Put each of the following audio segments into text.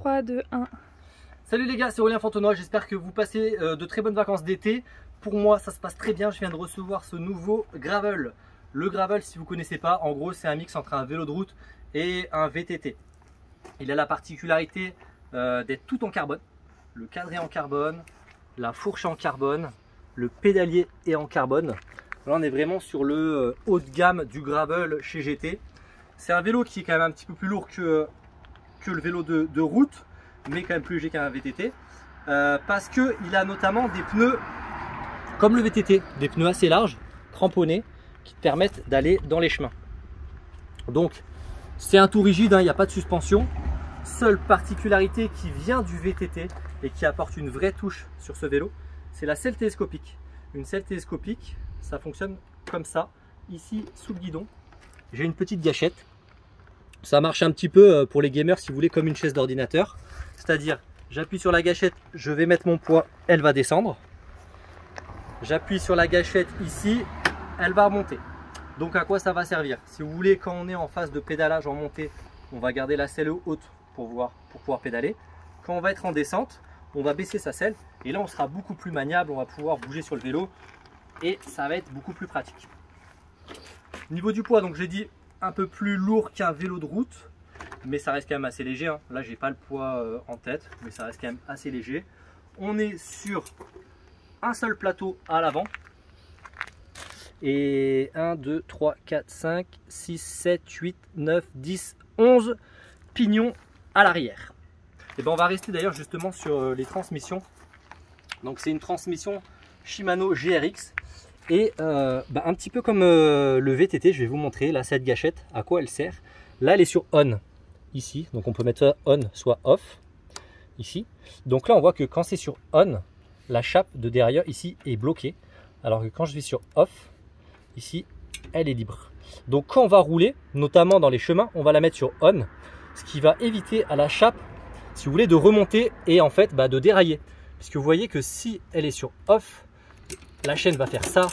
3, 2, 1. Salut les gars, c'est Aurélien Fontenoy, j'espère que vous passez de très bonnes vacances d'été. Pour moi, ça se passe très bien, je viens de recevoir ce nouveau gravel. Le gravel, si vous ne connaissez pas, en gros, c'est un mix entre un vélo de route et un VTT. Il a la particularité d'être tout en carbone. Le cadre est en carbone, la fourche est en carbone, le pédalier est en carbone. Là, on est vraiment sur le haut de gamme du gravel chez GT. C'est un vélo qui est quand même un petit peu plus lourd que le vélo de route, mais quand même plus léger qu'un VTT, parce qu'il a notamment des pneus comme le VTT, des pneus assez larges, cramponnés, qui te permettent d'aller dans les chemins. Donc c'est un tout rigide, il n'y a pas de suspension. Seule particularité qui vient du VTT et qui apporte une vraie touche sur ce vélo, c'est la selle télescopique. Une selle télescopique, ça fonctionne comme ça. Ici sous le guidon, j'ai une petite gâchette. Ça marche un petit peu pour les gamers si vous voulez, comme une chaise d'ordinateur. C'est-à-dire, j'appuie sur la gâchette, je vais mettre mon poids, elle va descendre. J'appuie sur la gâchette ici, elle va remonter. Donc à quoi ça va servir? Si vous voulez, quand on est en phase de pédalage en montée, on va garder la selle haute pour pouvoir pédaler. Quand on va être en descente, on va baisser sa selle et là on sera beaucoup plus maniable, on va pouvoir bouger sur le vélo et ça va être beaucoup plus pratique. Niveau du poids, donc j'ai dit un peu plus lourd qu'un vélo de route, mais ça reste quand même assez léger. Là j'ai pas le poids en tête, mais ça reste quand même assez léger. On est sur un seul plateau à l'avant et 1, 2, 3, 4, 5, 6, 7, 8, 9, 10, 11 pignons à l'arrière. Et ben on va rester d'ailleurs justement sur les transmissions. Donc c'est une transmission Shimano GRX et un petit peu comme le VTT, je vais vous montrer là cette gâchette à quoi elle sert. Là elle est sur on ici, donc on peut mettre soit on soit off ici. Donc là on voit que quand c'est sur on, la chape de derrière ici est bloquée, alors que quand je vais sur off ici elle est libre. Donc quand on va rouler, notamment dans les chemins, on va la mettre sur on, ce qui va éviter à la chape, si vous voulez, de remonter et en fait de dérailler. Puisque vous voyez que si elle est sur off, la chaîne va faire ça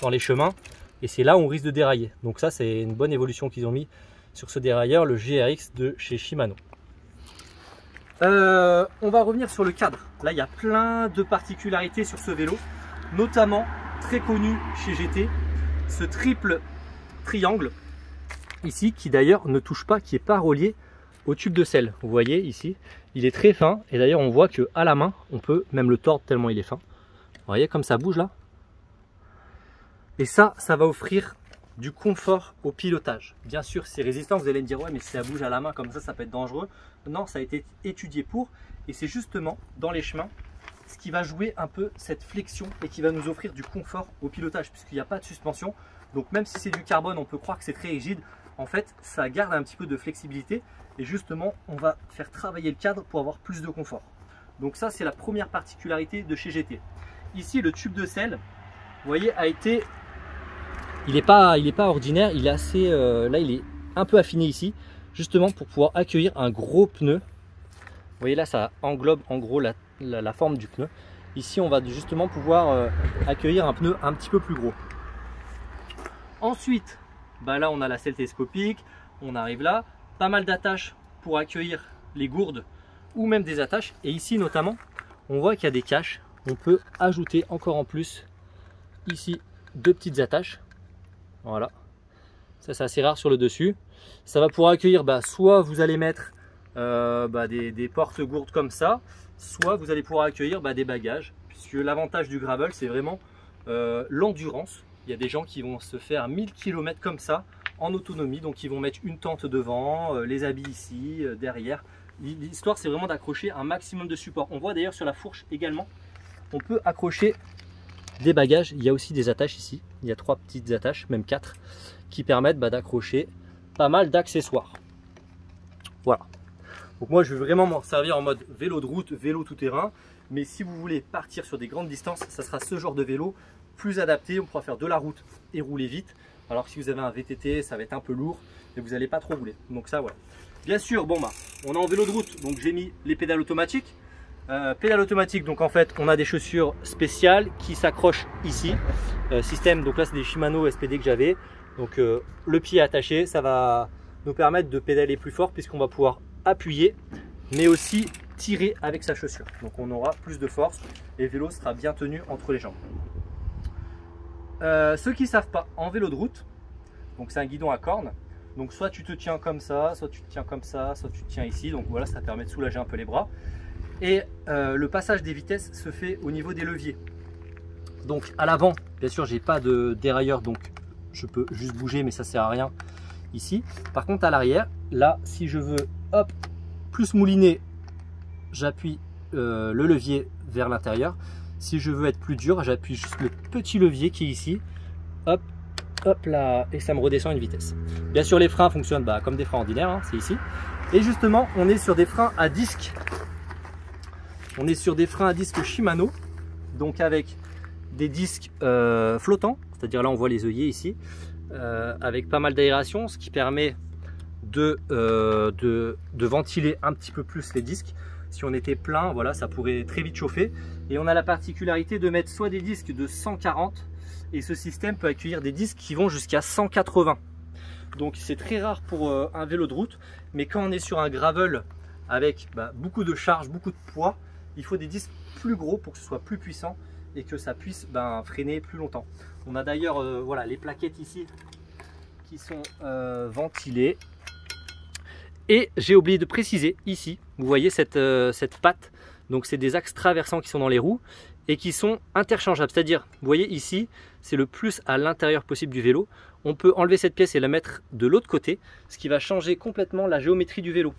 dans les chemins et c'est là où on risque de dérailler. Donc ça c'est une bonne évolution qu'ils ont mis sur ce dérailleur, le GRX de chez Shimano. On va revenir sur le cadre. Là il y a plein de particularités sur ce vélo, notamment très connu chez GT, ce triple triangle ici qui d'ailleurs ne touche pas, qui n'est pas relié au tube de selle. Vous voyez ici, il est très fin et d'ailleurs on voit que à la main on peut même le tordre tellement il est fin. Vous voyez comme ça bouge là. Et ça va offrir du confort au pilotage. Bien sûr c'est résistant, vous allez me dire ouais mais si ça bouge à la main comme ça peut être dangereux. Non, ça a été étudié pour, et c'est justement dans les chemins ce qui va jouer un peu cette flexion et qui va nous offrir du confort au pilotage puisqu'il n'y a pas de suspension. Donc même si c'est du carbone, on peut croire que c'est très rigide. En fait, ça garde un petit peu de flexibilité et justement, on va faire travailler le cadre pour avoir plus de confort. Donc ça, c'est la première particularité de chez GT. Ici, le tube de selle, vous voyez, a été... Il n'est pas ordinaire, il est assez... là, il est un peu affiné ici, justement pour pouvoir accueillir un gros pneu. Vous voyez là, ça englobe en gros la forme du pneu. Ici, on va justement pouvoir accueillir un pneu un petit peu plus gros. Ensuite, là on a la selle télescopique, on arrive là, pas mal d'attaches pour accueillir les gourdes ou même des attaches. Et ici notamment, on voit qu'il y a des caches. On peut ajouter encore en plus ici deux petites attaches. Voilà, ça c'est assez rare sur le dessus. Ça va pouvoir accueillir, soit vous allez mettre des porte-gourdes comme ça, soit vous allez pouvoir accueillir des bagages. Puisque l'avantage du gravel, c'est vraiment l'endurance. Il y a des gens qui vont se faire 1000 km comme ça en autonomie, donc ils vont mettre une tente devant, les habits ici, derrière. L'histoire c'est vraiment d'accrocher un maximum de support. On voit d'ailleurs sur la fourche également, on peut accrocher des bagages. Il y a aussi des attaches ici, il y a 3 petites attaches, même 4, qui permettent d'accrocher pas mal d'accessoires. Voilà. Donc moi je vais vraiment m'en servir en mode vélo de route, vélo tout terrain. Mais si vous voulez partir sur des grandes distances, ça sera ce genre de vélo plus adapté. On pourra faire de la route et rouler vite. Alors si vous avez un VTT, ça va être un peu lourd et vous n'allez pas trop rouler. Donc ça voilà. Bien sûr, on est en vélo de route, donc j'ai mis les pédales automatiques. Pédales automatiques, donc en fait on a des chaussures spéciales qui s'accrochent ici. Système, donc là c'est des Shimano SPD que j'avais. Donc le pied attaché, ça va nous permettre de pédaler plus fort puisqu'on va pouvoir appuyer mais aussi tirer avec sa chaussure. Donc on aura plus de force et le vélo sera bien tenu entre les jambes. Ceux qui ne savent pas, en vélo de route, donc c'est un guidon à cornes. Donc soit tu te tiens comme ça, soit tu te tiens comme ça, soit tu te tiens ici. Donc voilà, ça permet de soulager un peu les bras. Et le passage des vitesses se fait au niveau des leviers. Donc à l'avant, bien sûr, j'ai pas de dérailleur, donc je peux juste bouger, mais ça sert à rien ici. Par contre à l'arrière, là, si je veux, hop, plus mouliner, j'appuie le levier vers l'intérieur. Si je veux être plus dur, j'appuie juste le petit levier qui est ici, hop, hop là, et ça me redescend une vitesse. Bien sûr, les freins fonctionnent comme des freins ordinaires, hein, c'est ici. Et justement, on est sur des freins à disque. On est sur des freins à disque Shimano, donc avec des disques flottants, c'est-à-dire là on voit les œillets ici, avec pas mal d'aération, ce qui permet de ventiler un petit peu plus les disques. Si on était plein, voilà, ça pourrait très vite chauffer. Et on a la particularité de mettre soit des disques de 140, et ce système peut accueillir des disques qui vont jusqu'à 180. Donc c'est très rare pour un vélo de route, mais quand on est sur un gravel avec beaucoup de charge, beaucoup de poids, il faut des disques plus gros pour que ce soit plus puissant et que ça puisse freiner plus longtemps. On a d'ailleurs voilà, les plaquettes ici qui sont ventilées. Et j'ai oublié de préciser ici, vous voyez cette patte, donc c'est des axes traversants qui sont dans les roues et qui sont interchangeables. C'est-à-dire, vous voyez ici, c'est le plus à l'intérieur possible du vélo. On peut enlever cette pièce et la mettre de l'autre côté, ce qui va changer complètement la géométrie du vélo.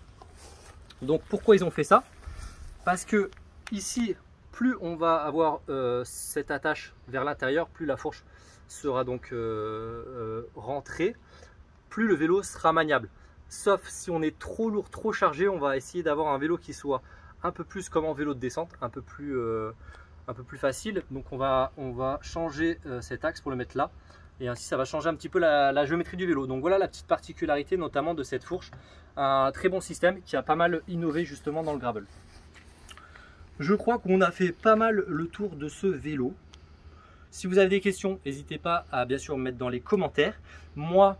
Donc pourquoi ils ont fait ça? Parce que ici, plus on va avoir cette attache vers l'intérieur, plus la fourche sera donc rentrée, plus le vélo sera maniable. Sauf si on est trop lourd, trop chargé, on va essayer d'avoir un vélo qui soit un peu plus comme en vélo de descente, un peu plus facile. Donc on va changer cet axe pour le mettre là. Et ainsi ça va changer un petit peu la géométrie du vélo. Donc voilà la petite particularité notamment de cette fourche. Un très bon système qui a pas mal innové justement dans le gravel. Je crois qu'on a fait pas mal le tour de ce vélo. Si vous avez des questions, n'hésitez pas à bien sûr me mettre dans les commentaires. Moi,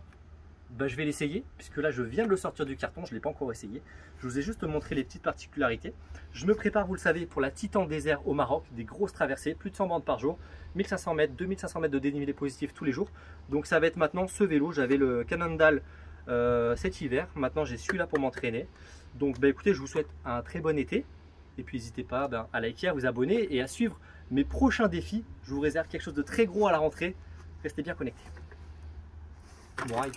je vais l'essayer, puisque là je viens de le sortir du carton, je ne l'ai pas encore essayé. Je vous ai juste montré les petites particularités. Je me prépare, vous le savez, pour la Titan Désert au Maroc, des grosses traversées, plus de 100 bandes par jour, 1500 mètres, 2500 mètres de dénivelé positif tous les jours. Donc ça va être maintenant ce vélo. J'avais le Cannondale cet hiver, maintenant j'ai celui-là pour m'entraîner. Donc écoutez, je vous souhaite un très bon été. Et puis n'hésitez pas à liker, à vous abonner et à suivre mes prochains défis. Je vous réserve quelque chose de très gros à la rentrée. Restez bien connectés. Bye.